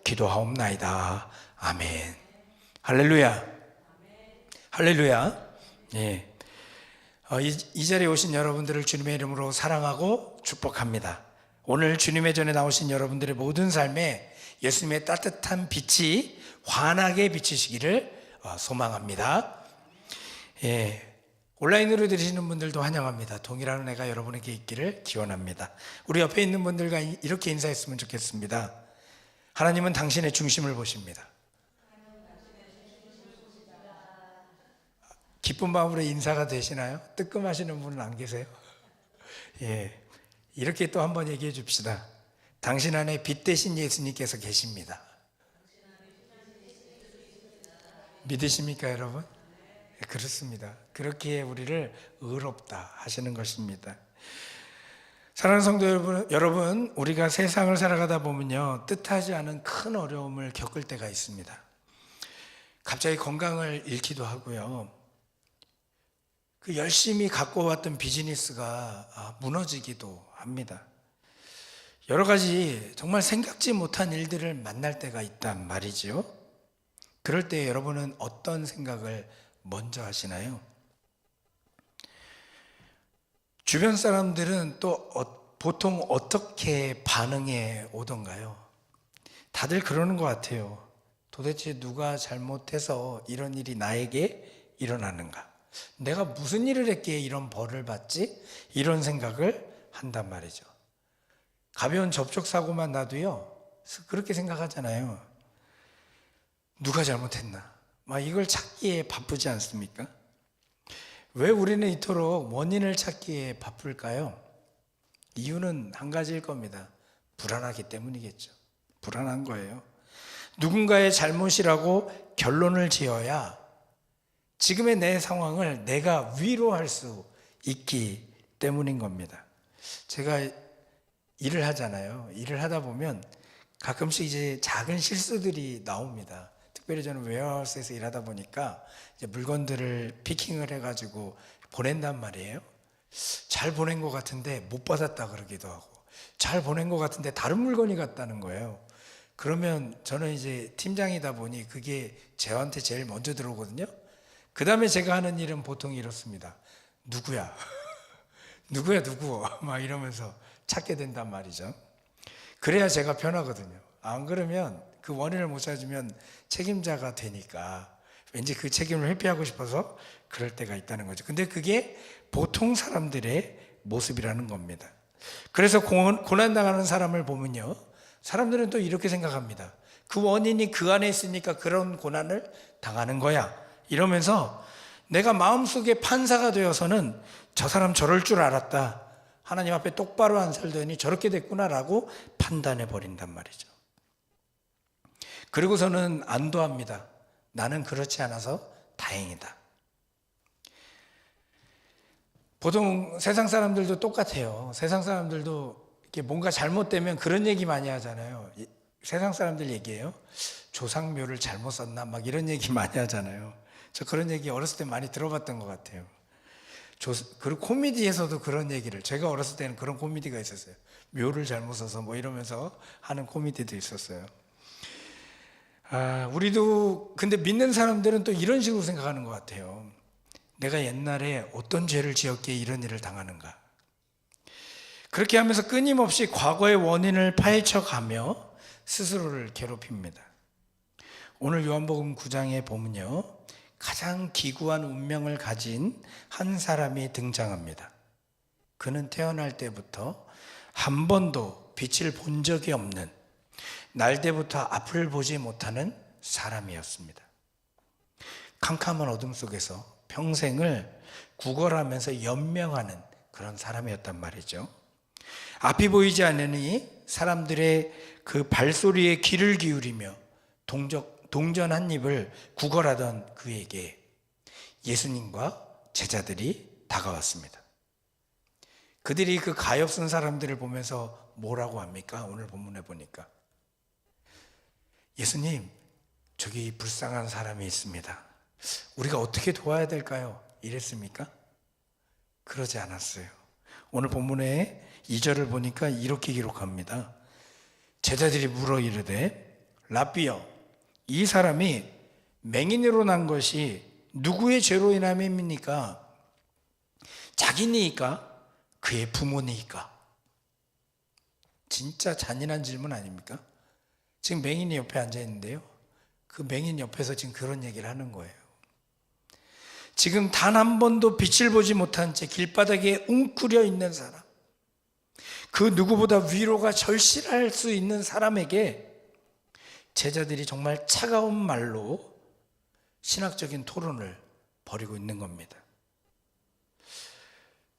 기도하옵나이다. 아멘. 할렐루야. 할렐루야. 예. 이 자리에 오신 여러분들을 주님의 이름으로 사랑하고 축복합니다. 오늘 주님의 전에 나오신 여러분들의 모든 삶에 예수님의 따뜻한 빛이 환하게 비치시기를 소망합니다. 예. 온라인으로 들으시는 분들도 환영합니다. 동일한 은혜가 여러분에게 있기를 기원합니다. 우리 옆에 있는 분들과 이렇게 인사했으면 좋겠습니다. 하나님은 당신의 중심을 보십니다. 기쁜 마음으로 인사가 되시나요? 뜨끔하시는 분은 안 계세요? 예, 이렇게 또 한번 얘기해 줍시다. 당신 안에 빛 대신 예수님께서 계십니다. 믿으십니까, 여러분? 그렇습니다. 그렇게 우리를 의롭다 하시는 것입니다. 사랑하는 성도 여러분, 우리가 세상을 살아가다 보면요, 뜻하지 않은 큰 어려움을 겪을 때가 있습니다. 갑자기 건강을 잃기도 하고요, 그 열심히 갖고 왔던 비즈니스가 무너지기도 합니다. 여러 가지 정말 생각지 못한 일들을 만날 때가 있단 말이죠. 그럴 때 여러분은 어떤 생각을 먼저 하시나요? 주변 사람들은 또 보통 어떻게 반응해 오던가요? 다들 그러는 것 같아요. 도대체 누가 잘못해서 이런 일이 나에게 일어나는가? 내가 무슨 일을 했기에 이런 벌을 받지? 이런 생각을 한단 말이죠. 가벼운 접촉사고만 나도요, 그렇게 생각하잖아요. 누가 잘못했나? 막 이걸 찾기에 바쁘지 않습니까? 왜 우리는 이토록 원인을 찾기에 바쁠까요? 이유는 한 가지일 겁니다. 불안하기 때문이겠죠. 불안한 거예요. 누군가의 잘못이라고 결론을 지어야 지금의 내 상황을 내가 위로할 수 있기 때문인 겁니다. 제가 일을 하잖아요. 일을 하다 보면 가끔씩 이제 작은 실수들이 나옵니다. 특별히 저는 웨어하우스에서 일하다 보니까 이제 물건들을 피킹을 해가지고 보낸단 말이에요. 잘 보낸 것 같은데 못 받았다 그러기도 하고, 잘 보낸 것 같은데 다른 물건이 갔다는 거예요. 그러면 저는 이제 팀장이다 보니 그게 저한테 제일 먼저 들어오거든요. 그 다음에 제가 하는 일은 보통 이렇습니다. 누구야? 누구야 누구? 막 이러면서 찾게 된단 말이죠. 그래야 제가 편하거든요. 안 그러면 그 원인을 못 찾으면 책임자가 되니까 왠지 그 책임을 회피하고 싶어서 그럴 때가 있다는 거죠. 근데 그게 보통 사람들의 모습이라는 겁니다. 그래서 고난당하는 사람을 보면요, 사람들은 또 이렇게 생각합니다. 그 원인이 그 안에 있으니까 그런 고난을 당하는 거야. 이러면서 내가 마음속에 판사가 되어서는 저 사람 저럴 줄 알았다, 하나님 앞에 똑바로 안 살더니 저렇게 됐구나라고 판단해 버린단 말이죠. 그리고서는 안도합니다. 나는 그렇지 않아서 다행이다. 보통 세상 사람들도 똑같아요. 세상 사람들도 이렇게 뭔가 잘못되면 그런 얘기 많이 하잖아요. 세상 사람들 얘기예요. 조상묘를 잘못 썼나? 막 이런 얘기 많이 하잖아요. 저 그런 얘기 어렸을 때 많이 들어봤던 것 같아요. 그리고 코미디에서도 그런 얘기를, 제가 어렸을 때는 그런 코미디가 있었어요. 묘를 잘못 써서 뭐 이러면서 하는 코미디도 있었어요. 우리도 근데 믿는 사람들은 또 이런 식으로 생각하는 것 같아요. 내가 옛날에 어떤 죄를 지었기에 이런 일을 당하는가? 그렇게 하면서 끊임없이 과거의 원인을 파헤쳐가며 스스로를 괴롭힙니다. 오늘 요한복음 9장에 보면요, 가장 기구한 운명을 가진 한 사람이 등장합니다. 그는 태어날 때부터 한 번도 빛을 본 적이 없는, 날 때부터 앞을 보지 못하는 사람이었습니다. 캄캄한 어둠 속에서 평생을 구걸하면서 연명하는 그런 사람이었단 말이죠. 앞이 보이지 않으니 사람들의 그 발소리에 귀를 기울이며 동전 한 입을 구걸하던 그에게 예수님과 제자들이 다가왔습니다. 그들이 그 가엾은 사람들을 보면서 뭐라고 합니까? 오늘 본문에 보니까 예수님, 저기 불쌍한 사람이 있습니다. 우리가 어떻게 도와야 될까요? 이랬습니까? 그러지 않았어요. 오늘 본문에 2절을 보니까 이렇게 기록합니다. 제자들이 물어 이르되 라비어, 이 사람이 맹인으로 난 것이 누구의 죄로 인함입니까? 자기니까? 그의 부모니까? 진짜 잔인한 질문 아닙니까? 지금 맹인이 옆에 앉아 있는데요, 그 맹인 옆에서 지금 그런 얘기를 하는 거예요. 지금 단 한 번도 빛을 보지 못한 채 길바닥에 웅크려 있는 사람, 그 누구보다 위로가 절실할 수 있는 사람에게 제자들이 정말 차가운 말로 신학적인 토론을 벌이고 있는 겁니다.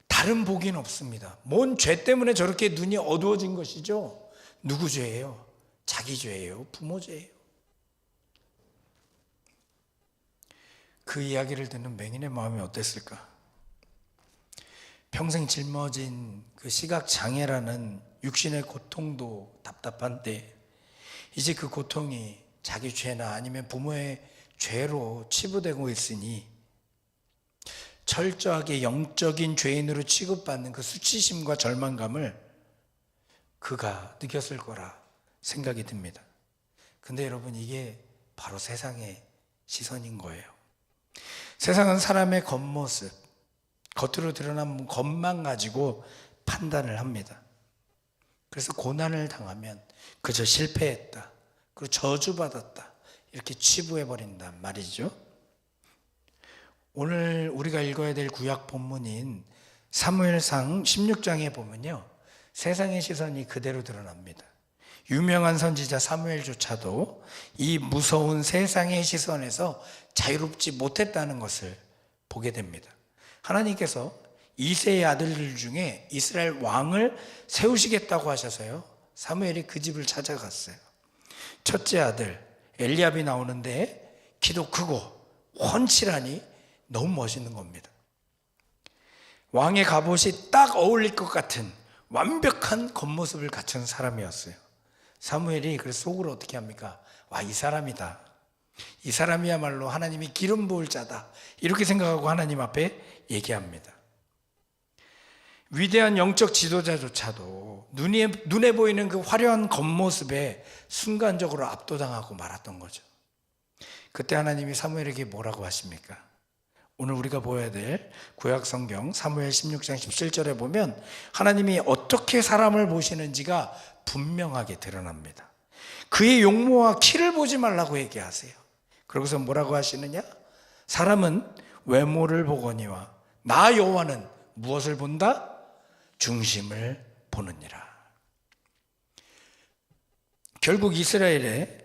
다른 복인 없습니다. 뭔 죄 때문에 저렇게 눈이 어두워진 것이죠? 누구 죄예요? 자기 죄예요? 부모 죄예요? 그 이야기를 듣는 맹인의 마음이 어땠을까? 평생 짊어진 그 시각장애라는 육신의 고통도 답답한데, 이제 그 고통이 자기 죄나 아니면 부모의 죄로 치부되고 있으니 철저하게 영적인 죄인으로 취급받는 그 수치심과 절망감을 그가 느꼈을 거라 생각이 듭니다. 근데 여러분, 이게 바로 세상의 시선인 거예요. 세상은 사람의 겉모습, 겉으로 드러난 것만 가지고 판단을 합니다. 그래서 고난을 당하면 그저 실패했다, 그리고 저주받았다, 이렇게 치부해버린단 말이죠. 오늘 우리가 읽어야 될 구약 본문인 사무엘상 16장에 보면요, 세상의 시선이 그대로 드러납니다. 유명한 선지자 사무엘조차도 이 무서운 세상의 시선에서 자유롭지 못했다는 것을 보게 됩니다. 하나님께서 이새의 아들들 중에 이스라엘 왕을 세우시겠다고 하셔서요, 사무엘이 그 집을 찾아갔어요. 첫째 아들 엘리압이 나오는데 키도 크고 훤칠하니 너무 멋있는 겁니다. 왕의 갑옷이 딱 어울릴 것 같은 완벽한 겉모습을 갖춘 사람이었어요. 사무엘이 그래서 속으로 어떻게 합니까? 와, 이 사람이다, 이 사람이야말로 하나님이 기름 부을 자다, 이렇게 생각하고 하나님 앞에 얘기합니다. 위대한 영적 지도자조차도 눈에 보이는 그 화려한 겉모습에 순간적으로 압도당하고 말았던 거죠. 그때 하나님이 사무엘에게 뭐라고 하십니까? 오늘 우리가 보아야 될 구약 성경 사무엘 16장 17절에 보면 하나님이 어떻게 사람을 보시는지가 분명하게 드러납니다. 그의 용모와 키를 보지 말라고 얘기하세요. 그러고서 뭐라고 하시느냐? 사람은 외모를 보거니와 나 여호와는 무엇을 본다? 중심을 보느니라. 결국 이스라엘의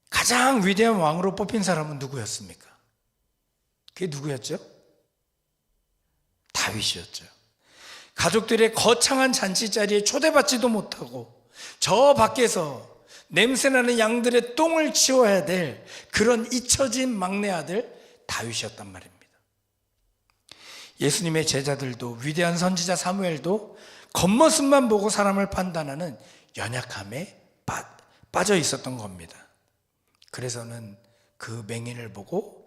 가장 위대한 왕으로 뽑힌 사람은 누구였습니까? 그게 누구였죠? 다윗이었죠. 가족들의 거창한 잔치 자리에 초대받지도 못하고 저 밖에서 냄새나는 양들의 똥을 치워야 될 그런 잊혀진 막내 아들 다윗이었단 말입니다. 예수님의 제자들도, 위대한 선지자 사무엘도 겉모습만 보고 사람을 판단하는 연약함에 빠져 있었던 겁니다. 그래서는 그 맹인을 보고,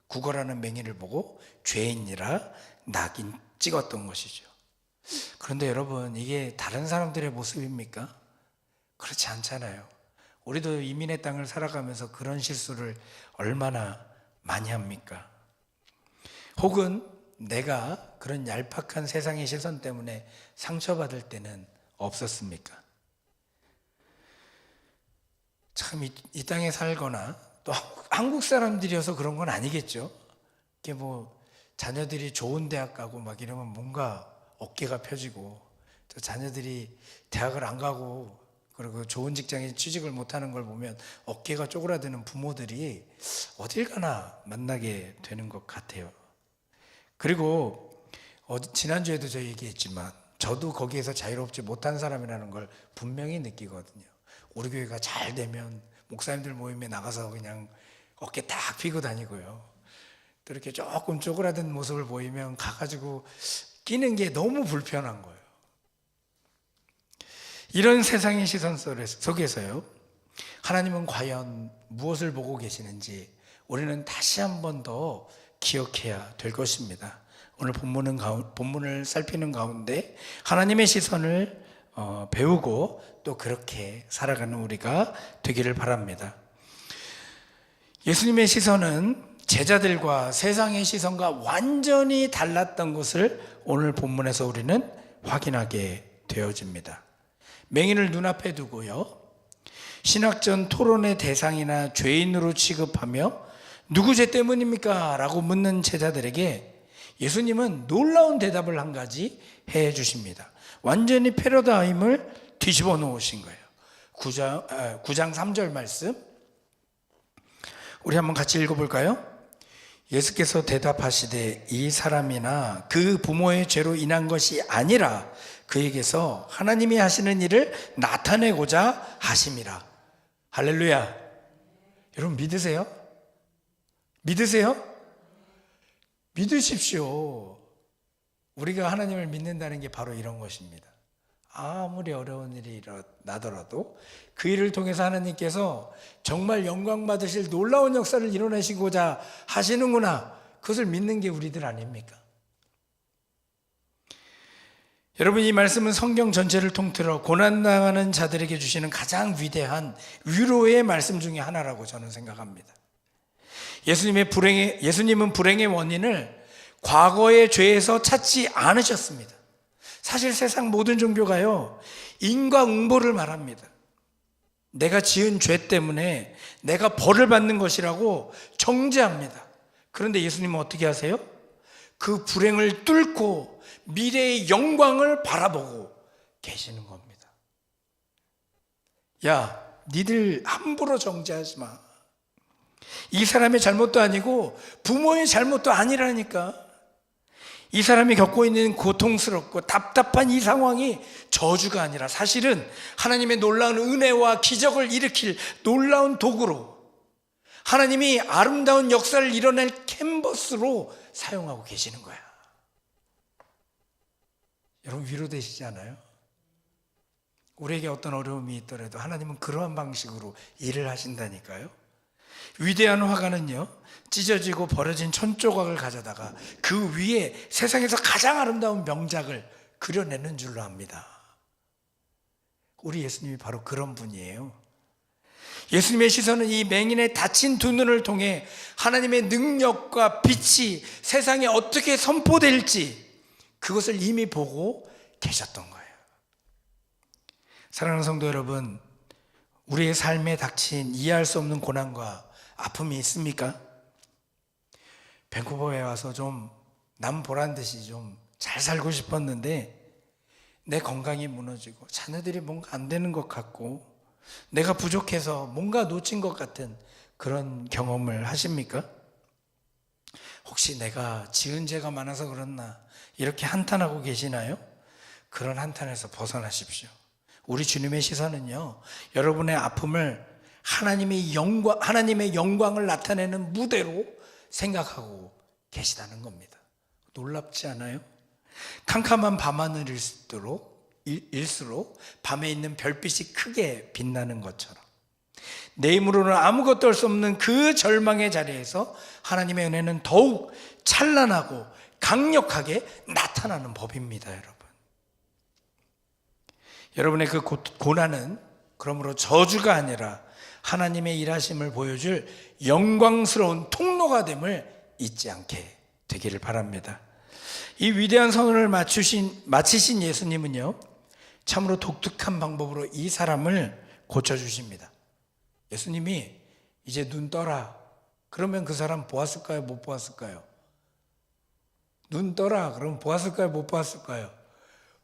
구걸하는 맹인을 보고 죄인이라 낙인 찍었던 것이죠. 그런데 여러분, 이게 다른 사람들의 모습입니까? 그렇지 않잖아요. 우리도 이민의 땅을 살아가면서 그런 실수를 얼마나 많이 합니까? 혹은 내가 그런 얄팍한 세상의 시선 때문에 상처받을 때는 없었습니까? 참 이 땅에 살거나 또 한국 사람들이어서 그런 건 아니겠죠. 이게 뭐 자녀들이 좋은 대학 가고 막 이러면 뭔가 어깨가 펴지고, 또 자녀들이 대학을 안 가고 그리고 좋은 직장에 취직을 못하는 걸 보면 어깨가 쪼그라드는 부모들이 어딜 가나 만나게 되는 것 같아요. 그리고 지난주에도 저 얘기했지만 저도 거기에서 자유롭지 못한 사람이라는 걸 분명히 느끼거든요. 우리 교회가 잘 되면 목사님들 모임에 나가서 그냥 어깨 딱 펴고 다니고요, 또 이렇게 조금 쪼그라든 모습을 보이면 가가지고 끼는 게 너무 불편한 거예요. 이런 세상의 시선 속에서요, 하나님은 과연 무엇을 보고 계시는지 우리는 다시 한 번 더 기억해야 될 것입니다. 오늘 본문을 살피는 가운데 하나님의 시선을 배우고 또 그렇게 살아가는 우리가 되기를 바랍니다. 예수님의 시선은 제자들과 세상의 시선과 완전히 달랐던 것을 오늘 본문에서 우리는 확인하게 되어집니다. 맹인을 눈앞에 두고요, 신학전 토론의 대상이나 죄인으로 취급하며 누구 죄 때문입니까? 라고 묻는 제자들에게 예수님은 놀라운 대답을 한 가지 해 주십니다. 완전히 패러다임을 뒤집어 놓으신 거예요. 9장 3절 말씀 우리 한번 같이 읽어볼까요? 예수께서 대답하시되 이 사람이나 그 부모의 죄로 인한 것이 아니라 그에게서 하나님이 하시는 일을 나타내고자 하심이라. 할렐루야. 여러분 믿으세요? 믿으세요? 믿으십시오. 우리가 하나님을 믿는다는 게 바로 이런 것입니다. 아무리 어려운 일이 나더라도 그 일을 통해서 하나님께서 정말 영광 받으실 놀라운 역사를 이뤄내시고자 하시는구나, 그것을 믿는 게 우리들 아닙니까? 여러분, 이 말씀은 성경 전체를 통틀어 고난당하는 자들에게 주시는 가장 위대한 위로의 말씀 중에 하나라고 저는 생각합니다. 예수님은 불행의 원인을 과거의 죄에서 찾지 않으셨습니다. 사실 세상 모든 종교가요, 인과응보를 말합니다. 내가 지은 죄 때문에 내가 벌을 받는 것이라고 정죄합니다. 그런데 예수님은 어떻게 하세요? 그 불행을 뚫고 미래의 영광을 바라보고 계시는 겁니다. 야, 니들 함부로 정죄하지 마. 이 사람의 잘못도 아니고 부모의 잘못도 아니라니까. 이 사람이 겪고 있는 고통스럽고 답답한 이 상황이 저주가 아니라 사실은 하나님의 놀라운 은혜와 기적을 일으킬 놀라운 도구로, 하나님이 아름다운 역사를 이뤄낼 캔버스로 사용하고 계시는 거야. 여러분 위로되시지 않아요? 우리에게 어떤 어려움이 있더라도 하나님은 그러한 방식으로 일을 하신다니까요. 위대한 화가는요, 찢어지고 버려진 천조각을 가져다가 그 위에 세상에서 가장 아름다운 명작을 그려내는 줄로 압니다. 우리 예수님이 바로 그런 분이에요. 예수님의 시선은 이 맹인의 다친 두 눈을 통해 하나님의 능력과 빛이 세상에 어떻게 선포될지 그것을 이미 보고 계셨던 거예요. 사랑하는 성도 여러분, 우리의 삶에 닥친 이해할 수 없는 고난과 아픔이 있습니까? 밴쿠버에 와서 좀 남 보란 듯이 좀 잘 살고 싶었는데 내 건강이 무너지고 자녀들이 뭔가 안 되는 것 같고 내가 부족해서 뭔가 놓친 것 같은 그런 경험을 하십니까? 혹시 내가 지은 죄가 많아서 그렇나 이렇게 한탄하고 계시나요? 그런 한탄에서 벗어나십시오. 우리 주님의 시선은요, 여러분의 아픔을 하나님의 영광을 나타내는 무대로 생각하고 계시다는 겁니다. 놀랍지 않아요? 캄캄한 밤하늘일수록 밤에 있는 별빛이 크게 빛나는 것처럼 내 힘으로는 아무것도 할 수 없는 그 절망의 자리에서 하나님의 은혜는 더욱 찬란하고 강력하게 나타나는 법입니다. 여러분의 그 고난은 그러므로 저주가 아니라 하나님의 일하심을 보여줄 영광스러운 통로가 됨을 잊지 않게 되기를 바랍니다. 이 위대한 선언을 마치신 예수님은요, 참으로 독특한 방법으로 이 사람을 고쳐주십니다. 예수님이 이제 눈 떠라. 그러면 그 사람 보았을까요? 못 보았을까요? 눈 떠라. 그러면 보았을까요? 못 보았을까요?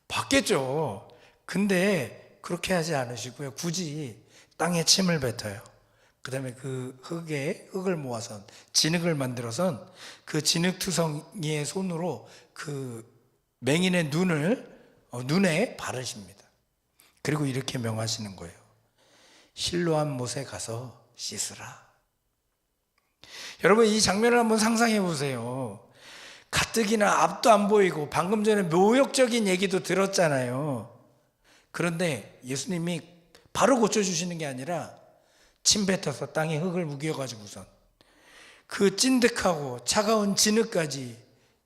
봤겠죠. 근데 그렇게 하지 않으시고요, 굳이 땅에 침을 뱉어요. 그 다음에 그 흙을 모아서 진흙을 만들어서 그 진흙투성이의 손으로 그 맹인의 눈에 바르십니다. 그리고 이렇게 명하시는 거예요. 실로암 못에 가서 씻으라. 여러분, 이 장면을 한번 상상해 보세요. 가뜩이나 앞도 안 보이고 방금 전에 모욕적인 얘기도 들었잖아요. 그런데 예수님이 바로 고쳐주시는 게 아니라 침 뱉어서 땅에 흙을 묵여가지고선 그 찐득하고 차가운 진흙까지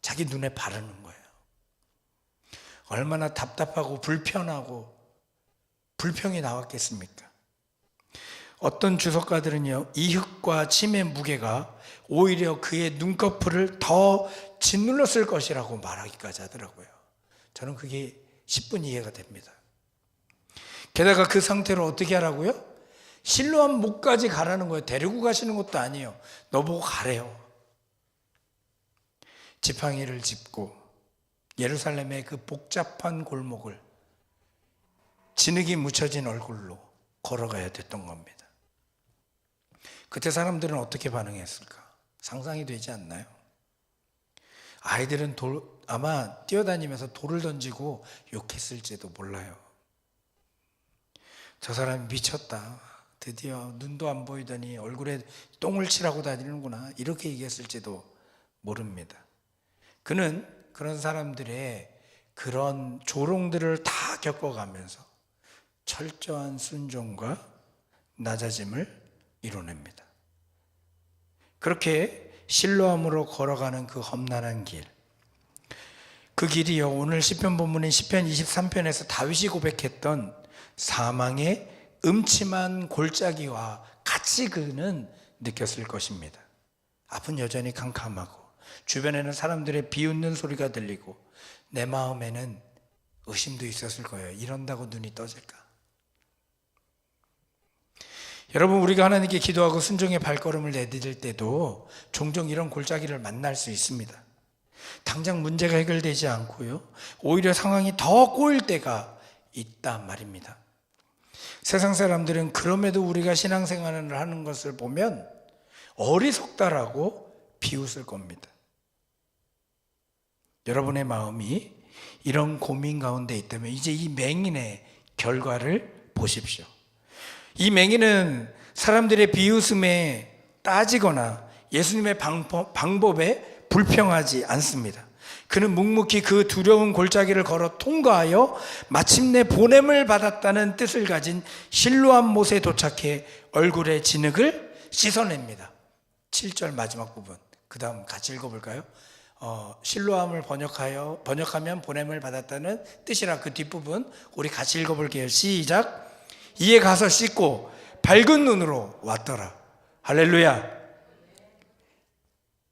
자기 눈에 바르는 거예요. 얼마나 답답하고 불편하고 불평이 나왔겠습니까? 어떤 주석가들은요, 이 흙과 침의 무게가 오히려 그의 눈꺼풀을 더 짓눌렀을 것이라고 말하기까지 하더라고요. 저는 그게 10분 이해가 됩니다. 게다가 그 상태로 어떻게 하라고요? 실로암 목까지 가라는 거예요. 데리고 가시는 것도 아니에요. 너보고 가래요. 지팡이를 짚고 예루살렘의 그 복잡한 골목을 진흙이 묻혀진 얼굴로 걸어가야 됐던 겁니다. 그때 사람들은 어떻게 반응했을까? 상상이 되지 않나요? 아이들은 아마 뛰어다니면서 돌을 던지고 욕했을지도 몰라요. 저 사람이 미쳤다. 드디어 눈도 안 보이더니 얼굴에 똥을 칠하고 다니는구나. 이렇게 얘기했을지도 모릅니다. 그는 그런 사람들의 그런 조롱들을 다 겪어가면서 철저한 순종과 낮아짐을 이뤄냅니다. 그렇게 실로암으로 걸어가는 그 험난한 길, 그 길이요, 오늘 시편 본문인 시편 23편에서 다윗이 고백했던 사망의 음침한 골짜기와 같이 그는 느꼈을 것입니다. 앞은 여전히 캄캄하고 주변에는 사람들의 비웃는 소리가 들리고 내 마음에는 의심도 있었을 거예요. 이런다고 눈이 떠질까? 여러분, 우리가 하나님께 기도하고 순종의 발걸음을 내디딜 때도 종종 이런 골짜기를 만날 수 있습니다. 당장 문제가 해결되지 않고요, 오히려 상황이 더 꼬일 때가 있단 말입니다. 세상 사람들은 그럼에도 우리가 신앙생활을 하는 것을 보면 어리석다라고 비웃을 겁니다. 여러분의 마음이 이런 고민 가운데 있다면 이제 이 맹인의 결과를 보십시오. 이 맹인은 사람들의 비웃음에 따지거나 예수님의 방법에 불평하지 않습니다. 그는 묵묵히 그 두려운 골짜기를 걸어 통과하여 마침내 보냄을 받았다는 뜻을 가진 실로암 못에 도착해 얼굴의 진흙을 씻어냅니다. 7절 마지막 부분, 그 다음 같이 읽어볼까요? 실로암을 번역하면 보냄을 받았다는 뜻이라 그 뒷부분 우리 같이 읽어볼게요. 시작. 이에 가서 씻고 밝은 눈으로 왔더라. 할렐루야.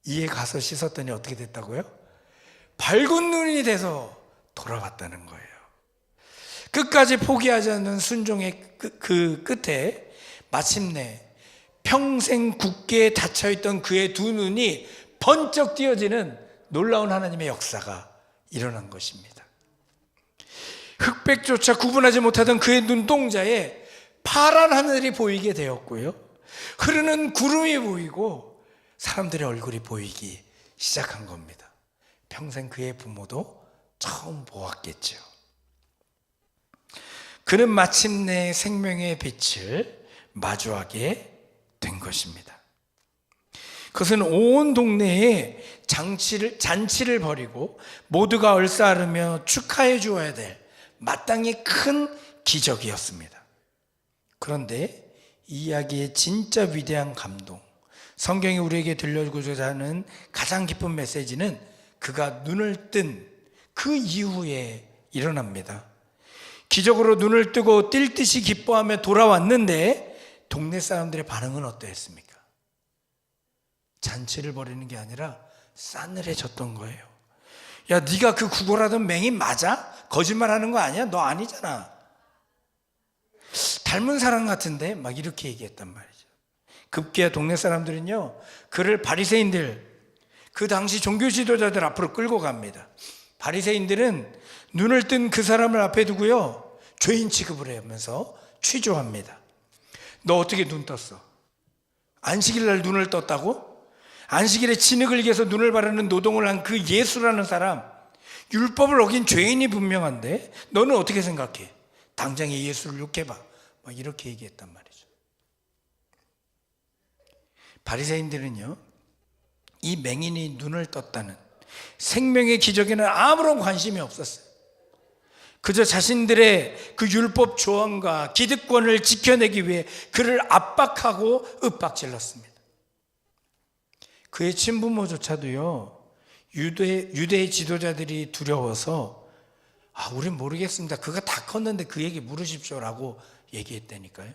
이에 가서 씻었더니 어떻게 됐다고요? 밝은 눈이 돼서 돌아왔다는 거예요. 끝까지 포기하지 않는 순종의 그 끝에 마침내 평생 굳게 닫혀있던 그의 두 눈이 번쩍 띄어지는 놀라운 하나님의 역사가 일어난 것입니다. 흑백조차 구분하지 못하던 그의 눈동자에 파란 하늘이 보이게 되었고요, 흐르는 구름이 보이고 사람들의 얼굴이 보이기 시작한 겁니다. 평생 그의 부모도 처음 보았겠죠. 그는 마침내 생명의 빛을 마주하게 된 것입니다. 그것은 온 동네에 잔치를 벌이고 모두가 얼싸안으며 축하해 주어야 될 마땅히 큰 기적이었습니다. 그런데 이 이야기의 진짜 위대한 감동, 성경이 우리에게 들려주고자 하는 가장 기쁜 메시지는 그가 눈을 뜬 그 이후에 일어납니다. 기적으로 눈을 뜨고 뛸 듯이 기뻐하며 돌아왔는데 동네 사람들의 반응은 어떠했습니까? 잔치를 벌이는 게 아니라 싸늘해졌던 거예요. 야, 네가 그 구걸하던 맹인 맞아? 거짓말하는 거 아니야? 너 아니잖아. 닮은 사람 같은데? 막 이렇게 얘기했단 말이죠. 급기야 동네 사람들은요, 그를 바리새인들, 그 당시 종교 지도자들 앞으로 끌고 갑니다. 바리새인들은 눈을 뜬 그 사람을 앞에 두고요, 죄인 취급을 하면서 취조합니다. 너 어떻게 눈 떴어? 안식일 날 눈을 떴다고? 안식일에 진흙을 이겨서 눈을 바르는 노동을 한 그 예수라는 사람, 율법을 어긴 죄인이 분명한데 너는 어떻게 생각해? 당장 이 예수를 욕해봐. 막 이렇게 얘기했단 말이죠. 바리새인들은요, 이 맹인이 눈을 떴다는 생명의 기적에는 아무런 관심이 없었어요. 그저 자신들의 그 율법 조항과 기득권을 지켜내기 위해 그를 압박하고 윽박질렀습니다. 그의 친부모조차도요, 유대의 지도자들이 두려워서 우린 모르겠습니다. 그가 다 컸는데 그 얘기 물으십시오라고 얘기했다니까요.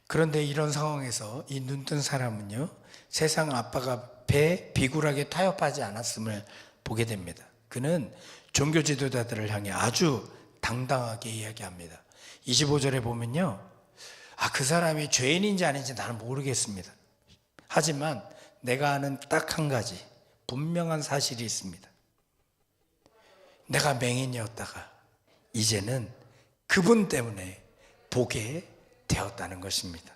그런데 이런 상황에서 이 눈뜬 사람은요, 세상 아빠가 배에 비굴하게 타협하지 않았음을 보게 됩니다. 그는 종교 지도자들을 향해 아주 당당하게 이야기합니다. 25절에 보면요, 그 사람이 죄인인지 아닌지 나는 모르겠습니다. 하지만 내가 아는 딱 한 가지 분명한 사실이 있습니다. 내가 맹인이었다가 이제는 그분 때문에 보게 되었다는 것입니다.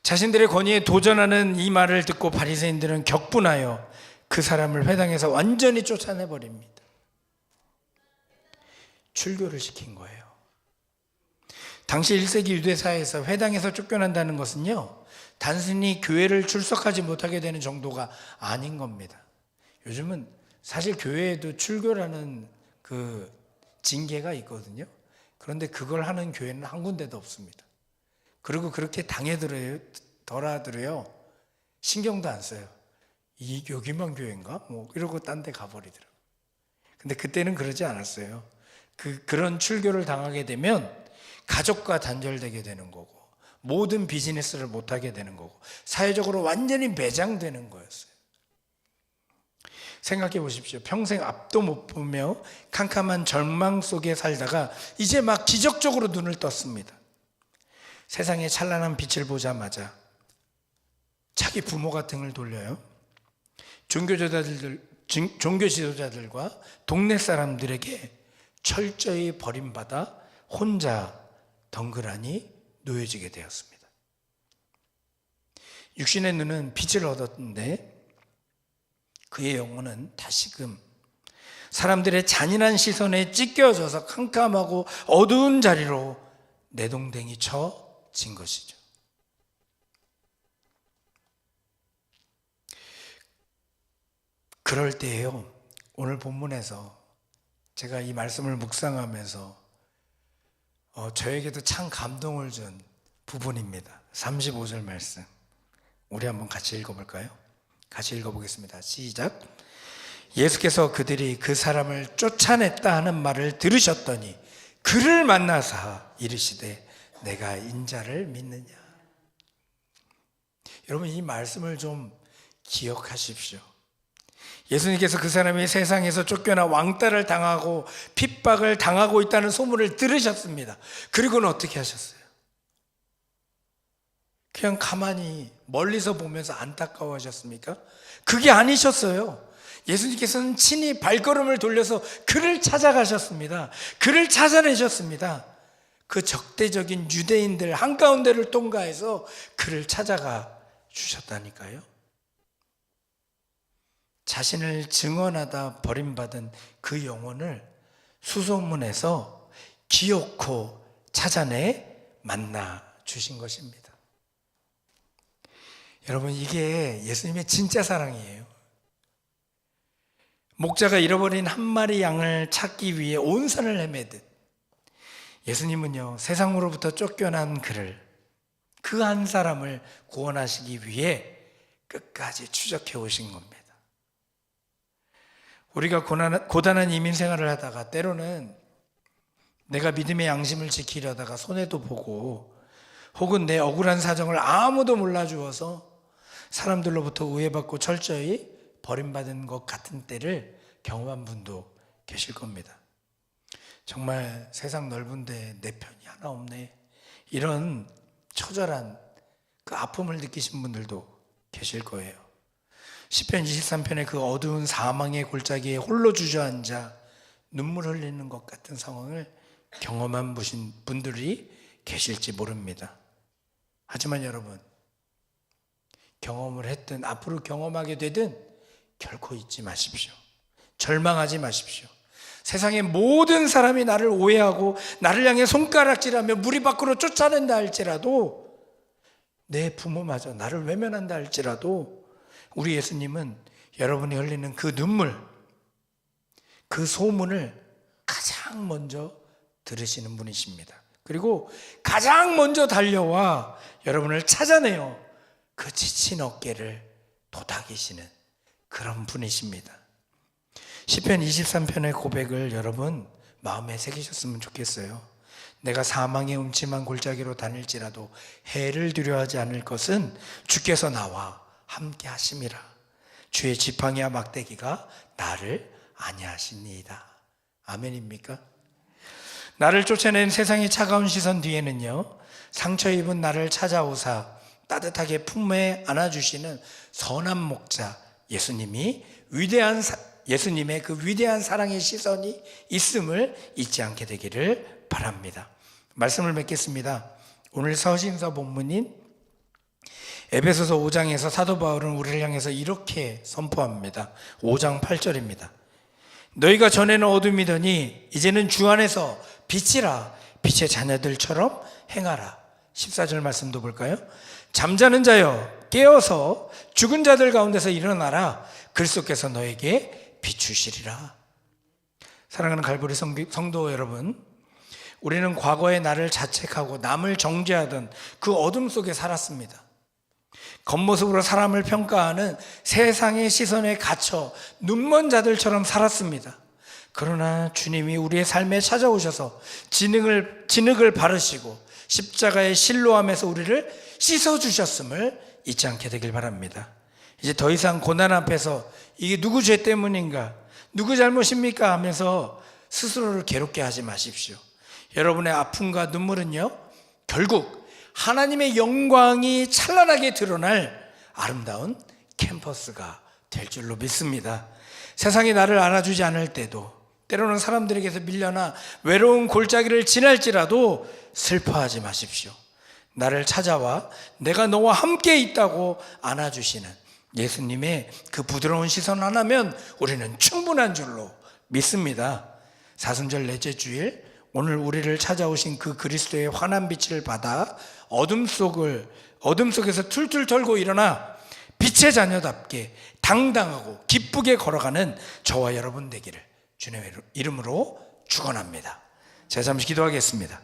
자신들의 권위에 도전하는 이 말을 듣고 바리새인들은 격분하여 그 사람을 회당에서 완전히 쫓아내버립니다. 출교를 시킨 거예요. 당시 1세기 유대사회에서 회당에서 쫓겨난다는 것은요, 단순히 교회를 출석하지 못하게 되는 정도가 아닌 겁니다. 요즘은 사실 교회에도 출교라는 그 징계가 있거든요. 그런데 그걸 하는 교회는 한 군데도 없습니다. 그리고 그렇게 당해더라도요, 신경도 안 써요. 여기만 교회인가? 이러고 딴 데 가버리더라고요. 근데 그때는 그러지 않았어요. 그런 출교를 당하게 되면 가족과 단절되게 되는 거고, 모든 비즈니스를 못하게 되는 거고, 사회적으로 완전히 매장되는 거였어요. 생각해 보십시오. 평생 앞도 못 보며 캄캄한 절망 속에 살다가 이제 막 기적적으로 눈을 떴습니다. 세상에 찬란한 빛을 보자마자 자기 부모가 등을 돌려요. 종교 지도자들과 동네 사람들에게 철저히 버림받아 혼자 덩그러니 놓여지게 되었습니다. 육신의 눈은 빛을 얻었는데 그의 영혼은 다시금 사람들의 잔인한 시선에 찢겨져서 캄캄하고 어두운 자리로 내동댕이 쳐진 것이죠. 그럴 때에요, 오늘 본문에서 제가 이 말씀을 묵상하면서 저에게도 참 감동을 준 부분입니다. 35절 말씀, 우리 한번 같이 읽어볼까요? 같이 읽어보겠습니다. 시작. 예수께서 그들이 그 사람을 쫓아냈다 하는 말을 들으셨더니 그를 만나사 이르시되 내가 인자를 믿느냐. 여러분, 이 말씀을 좀 기억하십시오. 예수님께서 그 사람이 세상에서 쫓겨나 왕따를 당하고 핍박을 당하고 있다는 소문을 들으셨습니다. 그리고는 어떻게 하셨어요? 그냥 가만히 멀리서 보면서 안타까워하셨습니까? 그게 아니셨어요. 예수님께서는 친히 발걸음을 돌려서 그를 찾아가셨습니다. 그를 찾아내셨습니다. 그 적대적인 유대인들 한가운데를 통과해서 그를 찾아가 주셨다니까요. 자신을 증언하다 버림받은 그 영혼을 수소문해서 기어코 찾아내 만나 주신 것입니다. 여러분, 이게 예수님의 진짜 사랑이에요. 목자가 잃어버린 한 마리 양을 찾기 위해 온 산을 헤매듯 예수님은요, 세상으로부터 쫓겨난 그를, 그 한 사람을 구원하시기 위해 끝까지 추적해 오신 겁니다. 우리가 고단한 이민 생활을 하다가 때로는 내가 믿음의 양심을 지키려다가 손해도 보고, 혹은 내 억울한 사정을 아무도 몰라주어서 사람들로부터 우애받고 철저히 버림받은 것 같은 때를 경험한 분도 계실 겁니다. 정말 세상 넓은데 내 편이 하나 없네, 이런 처절한 그 아픔을 느끼신 분들도 계실 거예요. 시편 23편의 그 어두운 사망의 골짜기에 홀로 주저앉아 눈물 흘리는 것 같은 상황을 경험한 분들이 계실지 모릅니다. 하지만 여러분, 경험을 했든 앞으로 경험하게 되든 결코 잊지 마십시오. 절망하지 마십시오. 세상의 모든 사람이 나를 오해하고 나를 향해 손가락질하며 무리 밖으로 쫓아낸다 할지라도, 내 부모마저 나를 외면한다 할지라도 우리 예수님은 여러분이 흘리는 그 눈물, 그 소문을 가장 먼저 들으시는 분이십니다. 그리고 가장 먼저 달려와 여러분을 찾아내어 그 지친 어깨를 도닥이시는 그런 분이십니다. 시편 23편의 고백을 여러분 마음에 새기셨으면 좋겠어요. 내가 사망의 음침한 골짜기로 다닐지라도 해를 두려워하지 않을 것은 주께서 나와 함께 하심이라. 주의 지팡이와 막대기가 나를 안위하시니이다. 아멘입니까? 나를 쫓아낸 세상의 차가운 시선 뒤에는요, 상처 입은 나를 찾아오사 따뜻하게 품에 안아주시는 선한 목자 예수님의 그 위대한 사랑의 시선이 있음을 잊지 않게 되기를 바랍니다. 말씀을 맺겠습니다. 오늘 서신서 본문인 에베소서 5장에서 사도 바울은 우리를 향해서 이렇게 선포합니다. 5장 8절입니다. 너희가 전에는 어둠이더니 이제는 주 안에서 빛이라. 빛의 자녀들처럼 행하라. 14절 말씀도 볼까요? 잠자는 자여 깨어서 죽은 자들 가운데서 일어나라. 그리스도께서 너에게 비추시리라. 사랑하는 갈보리 성도 여러분, 우리는 과거의 나를 자책하고 남을 정죄하던 그 어둠 속에 살았습니다. 겉모습으로 사람을 평가하는 세상의 시선에 갇혀 눈먼 자들처럼 살았습니다. 그러나 주님이 우리의 삶에 찾아오셔서 진흙을 바르시고 십자가의 실로함에서 우리를 씻어주셨음을 잊지 않게 되길 바랍니다. 이제 더 이상 고난 앞에서 이게 누구 죄 때문인가, 누구 잘못입니까 하면서 스스로를 괴롭게 하지 마십시오. 여러분의 아픔과 눈물은요, 결국 하나님의 영광이 찬란하게 드러날 아름다운 캠퍼스가 될 줄로 믿습니다. 세상이 나를 알아주지 않을 때도, 때로는 사람들에게서 밀려나 외로운 골짜기를 지날지라도 슬퍼하지 마십시오. 나를 찾아와 내가 너와 함께 있다고 안아주시는 예수님의 그 부드러운 시선 하나면 우리는 충분한 줄로 믿습니다. 사순절 넷째 주일, 오늘 우리를 찾아오신 그 그리스도의 환한 빛을 받아 어둠 속에서 툴툴 털고 일어나 빛의 자녀답게 당당하고 기쁘게 걸어가는 저와 여러분 되기를 주님의 이름으로 축원합니다. 제가 잠시 기도하겠습니다.